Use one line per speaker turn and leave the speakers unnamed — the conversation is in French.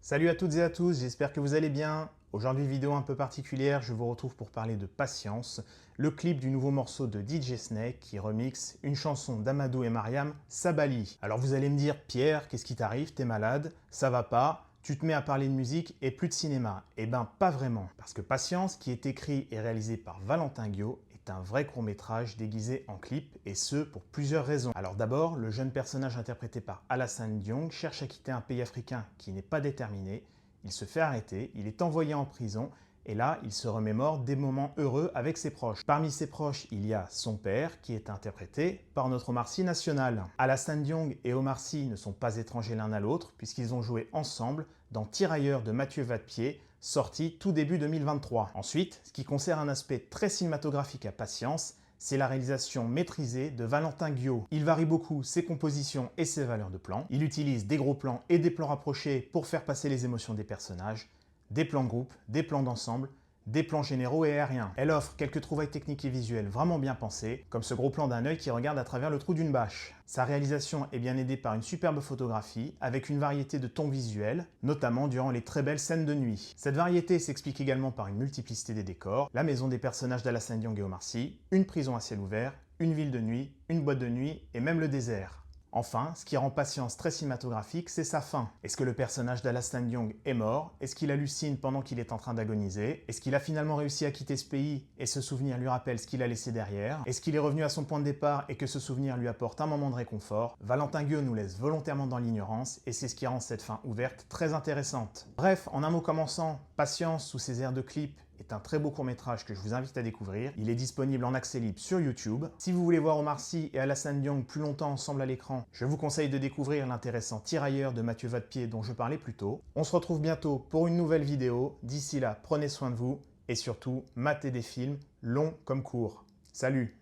Salut à toutes et à tous, j'espère que vous allez bien. Aujourd'hui, vidéo un peu particulière, je vous retrouve pour parler de Patience, le clip du nouveau morceau de DJ Snake qui remixe une chanson d'Amadou et Mariam, Sabali. Alors vous allez me dire, Pierre, qu'est-ce qui t'arrive? T'es malade? Ça va pas? Tu te mets à parler de musique et plus de cinéma? Eh ben pas vraiment, parce que Patience, qui est écrit et réalisé par Valentin Guillot, est un vrai court-métrage déguisé en clip, et ce pour plusieurs raisons. Alors d'abord, le jeune personnage interprété par Alassane Diong cherche à quitter un pays africain qui n'est pas déterminé. Il se fait arrêter, il est envoyé en prison, et là, il se remémore des moments heureux avec ses proches. Parmi ses proches, il y a son père, qui est interprété par notre Omar Sy national. Alassane Diong et Omar Sy ne sont pas étrangers l'un à l'autre, puisqu'ils ont joué ensemble dans Tirailleurs de Mathieu Vadepied, sorti tout début 2023. Ensuite, ce qui concerne un aspect très cinématographique à Patience, c'est la réalisation maîtrisée de Valentin Guillot. Il varie beaucoup ses compositions et ses valeurs de plan. Il utilise des gros plans et des plans rapprochés pour faire passer les émotions des personnages, des plans de groupe, des plans d'ensemble, des plans généraux et aériens. Elle offre quelques trouvailles techniques et visuelles vraiment bien pensées, comme ce gros plan d'un œil qui regarde à travers le trou d'une bâche. Sa réalisation est bien aidée par une superbe photographie, avec une variété de tons visuels, notamment durant les très belles scènes de nuit. Cette variété s'explique également par une multiplicité des décors, la maison des personnages d'Alassane Diong et Omar Sy, une prison à ciel ouvert, une ville de nuit, une boîte de nuit et même le désert. Enfin, ce qui rend Patience très cinématographique, c'est sa fin. Est-ce que le personnage d'Alassane Diong est mort? Est-ce qu'il hallucine pendant qu'il est en train d'agoniser? Est-ce qu'il a finalement réussi à quitter ce pays et ce souvenir lui rappelle ce qu'il a laissé derrière? Est-ce qu'il est revenu à son point de départ et que ce souvenir lui apporte un moment de réconfort? Valentin Guillot nous laisse volontairement dans l'ignorance et c'est ce qui rend cette fin ouverte très intéressante. Bref, en un mot commençant, Patience sous ses airs de clip est un très beau court-métrage que je vous invite à découvrir. Il est disponible en accès libre sur YouTube. Si vous voulez voir Omar Sy et Alassane Diong plus longtemps ensemble à l'écran, je vous conseille de découvrir l'intéressant Tirailleurs de Mathieu Vadepied dont je parlais plus tôt. On se retrouve bientôt pour une nouvelle vidéo. D'ici là, prenez soin de vous et surtout, matez des films longs comme courts. Salut!